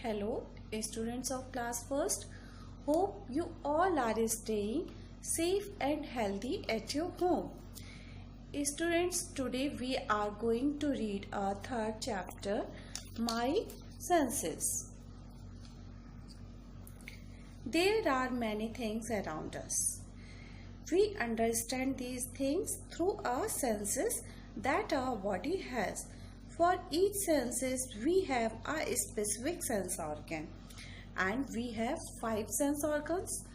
Hello, students of class first. Hope you all are staying safe and healthy at your home. Students, today we are going to read our third chapter, My Senses. There are many things around us. We understand these things through our senses that our body has. For each senses, we have a specific sense organ, and we have 5 sense organs.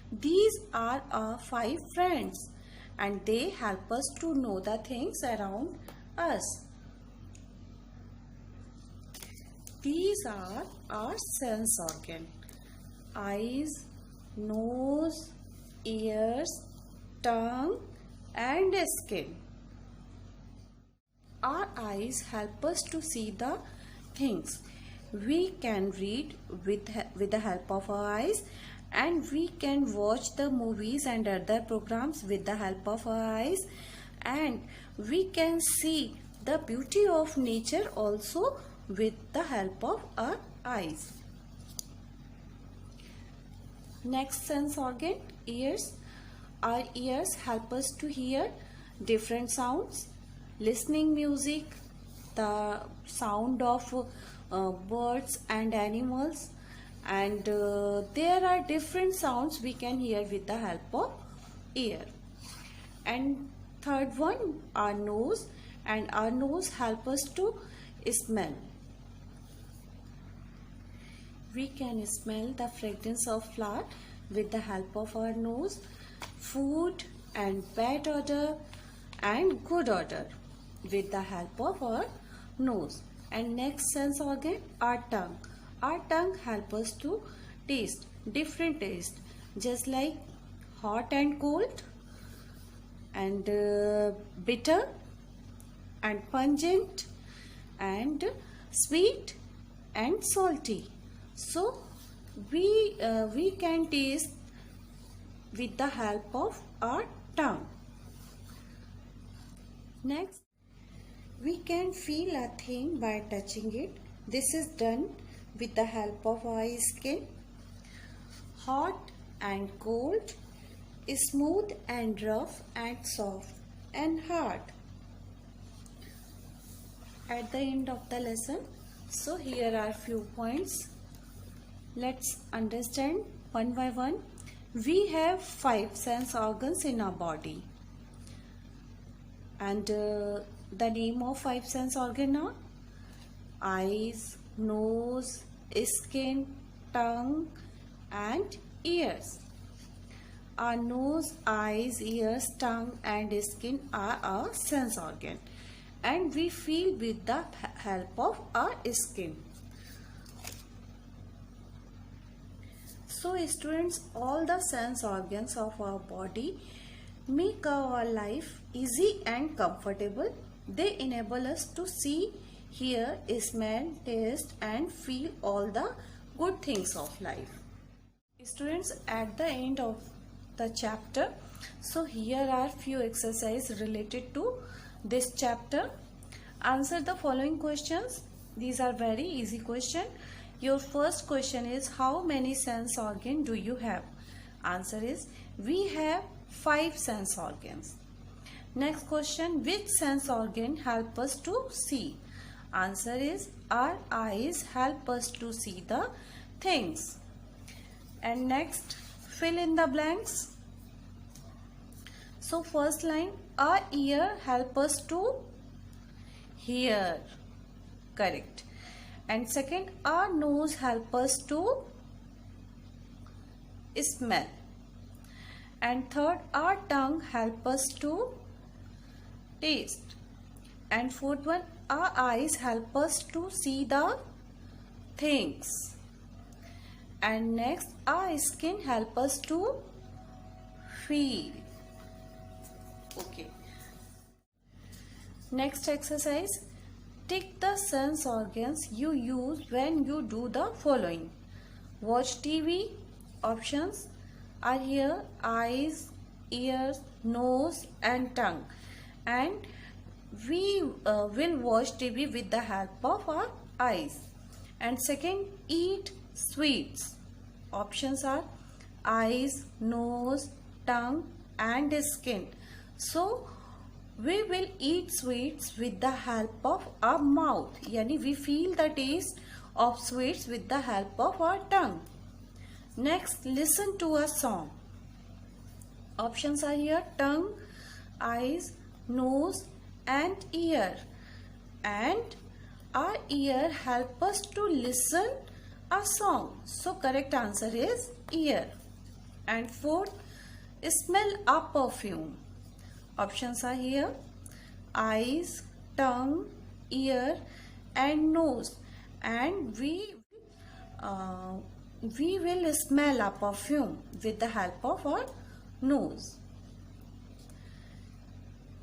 These are our 5 friends, and they help us to know the things around us. These are our sense organ: eyes, nose, ears, tongue, and skin. Our eyes help us to see the things. We can read with the help of our eyes, and we can watch the movies and other programs with the help of our eyes, and we can see the beauty of nature also with the help of our eyes. Next sense organ, ears. Our ears help us to hear different sounds, listening music, the sound of birds and animals, and there are different sounds we can hear with the help of ear. And third one, our nose, and our nose help us to smell. We can smell the fragrance of flower with the help of our nose, food and bad odor and good odor with the help of our nose. And next sense organ, our tongue. Our tongue helps us to taste different taste, just like hot and cold, and bitter and pungent, and sweet and salty. So we can taste with the help of our tongue. Next, we can feel a thing by touching it. This is done with the help of our skin. Hot and cold, smooth and rough and soft and hard. At the end of the lesson, so here are few points. Let's understand one by one. We have 5 sense organs in our body, and the name of 5 sense organ are eyes, nose, skin, tongue, and ears. Our nose, eyes, ears, tongue, and skin are our sense organ, and we feel with the help of our skin. So students, all the sense organs of our body make our life easy and comfortable. They enable us to see, hear, smell, taste, and feel all the good things of life. Students, at the end of the chapter, so here are few exercises related to this chapter. Answer the following questions. These are very easy questions. Your first question is, how many sense organs do you have? Answer is, we have 5 sense organs. Next question, which sense organ help us to see? Answer is, our eyes help us to see the things. And next, fill in the blanks. So first line, our ear help us to hear. Correct. And second, our nose help us to smell. And third, our tongue help us to taste. And fourth one, our eyes help us to see the things. And next, our skin help us to feel. Okay. Next exercise, tick the sense organs you use when you do the following. Watch TV. Options are here: eyes, ears, nose, and tongue. And we will watch TV with the help of our eyes. And second, eat sweets. Options are eyes, nose, tongue and skin. So we will eat sweets with the help of our mouth. Yani we feel the taste of sweets with the help of our tongue. Next, listen to a song. Options are here: tongue, eyes, nose and ear. And our ear help us to listen a song. So correct answer is ear. And fourth, smell a perfume. Options are here: eyes, tongue, ear and nose. And we will smell a perfume with the help of our nose.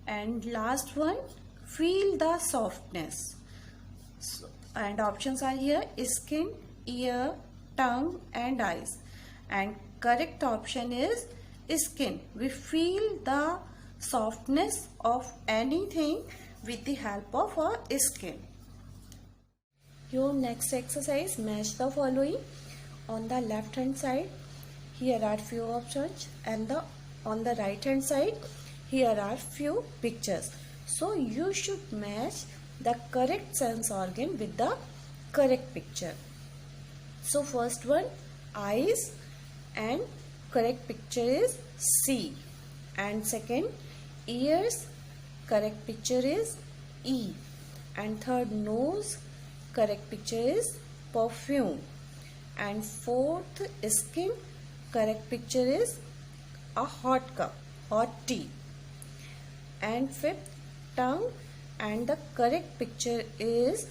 And last one, feel the softness. And options are here: skin, ear, tongue and eyes. And correct option is skin. We feel the softness of anything with the help of our skin. Your next exercise, match the following. On the left hand side, here are few options, and on the right hand side, here are few pictures. So you should match the correct sense organ with the correct picture. So first one, eyes, and correct picture is C. And second, ears, correct picture is E. And third, nose, correct picture is perfume. And fourth, skin, correct picture is a hot cup, hot tea. And fifth, tongue, and the correct picture is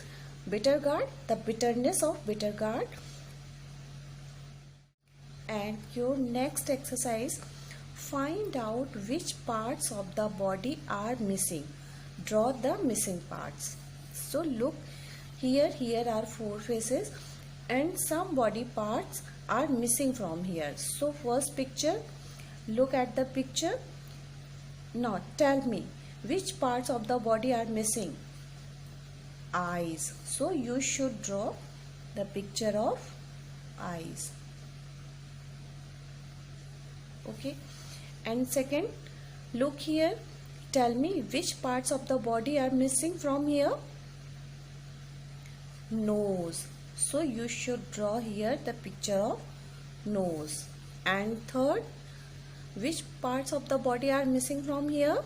bitter gourd, the bitterness of bitter gourd. And your next exercise, find out which parts of the body are missing. Draw the missing parts. So look here, are 4 faces and some body parts are missing from here. So first picture, look at the picture. Now tell me, which parts of the body are missing? Eyes. So you should draw the picture of eyes. Okay. And second, look here. Tell me, which parts of the body are missing from here? Nose. So you should draw here the picture of nose. And third, which parts of the body are missing from here?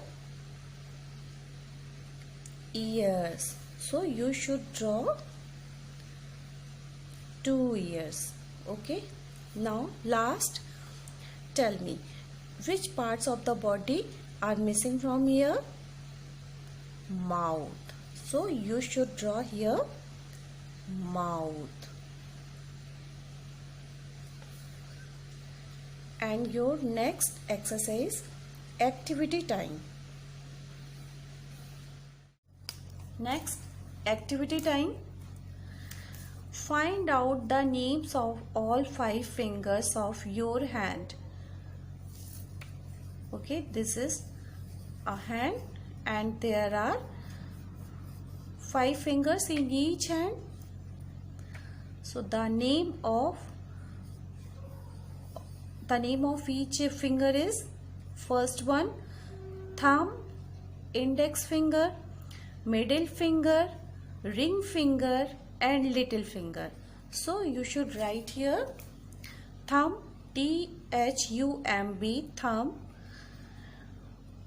Ears. So you should draw 2 ears. Okay. Now last, tell me, which parts of the body are missing from here? Mouth. So you should draw here mouth. And your next exercise, activity time. Next, activity time. Find out the names of all 5 fingers of your hand. Okay, this is a hand and there are 5 fingers in each hand. So the name of each finger is, first one, thumb, index finger, middle finger, ring finger and little finger. So you should write here thumb, T-H-U-M-B, thumb,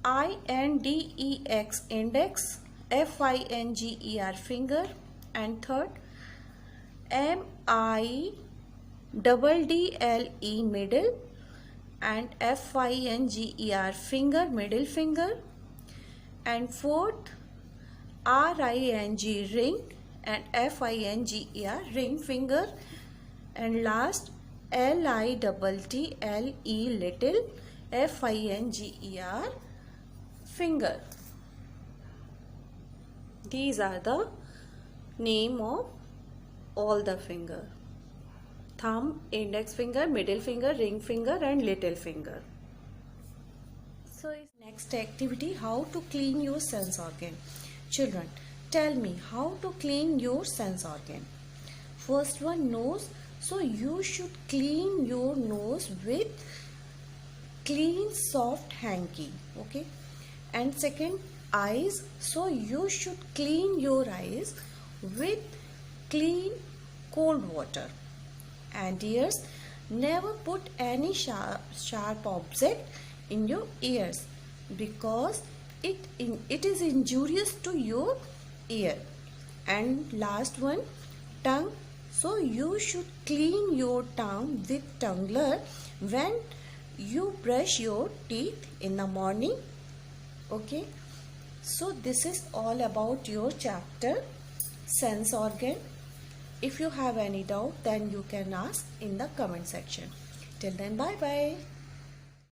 I-N-D-E-X, index, F-I-N-G-E-R, finger, and third, M-I-D-D-L-E, middle, and F-I-N-G-E-R, finger, middle finger, and fourth, R-I-N-G, ring, and F-I-N-G-E-R, ring finger, and last, L-I-T-T-L-E, little, F-I-N-G-E-R, finger. These are the name of all the finger: thumb, index finger, middle finger, ring finger and little finger. So next activity, how to clean your sense organ. Children, tell me how to clean your sense organ. First one, nose. So you should clean your nose with clean soft hanky. Okay. And second, eyes. So you should clean your eyes with clean cold water. And ears, never put any sharp object in your ears because it is injurious to your ear. And last one, tongue. So you should clean your tongue with tumbler when you brush your teeth in the morning. Okay, so this is all about your chapter sense organ. If you have any doubt, then you can ask in the comment section. Till then, bye bye.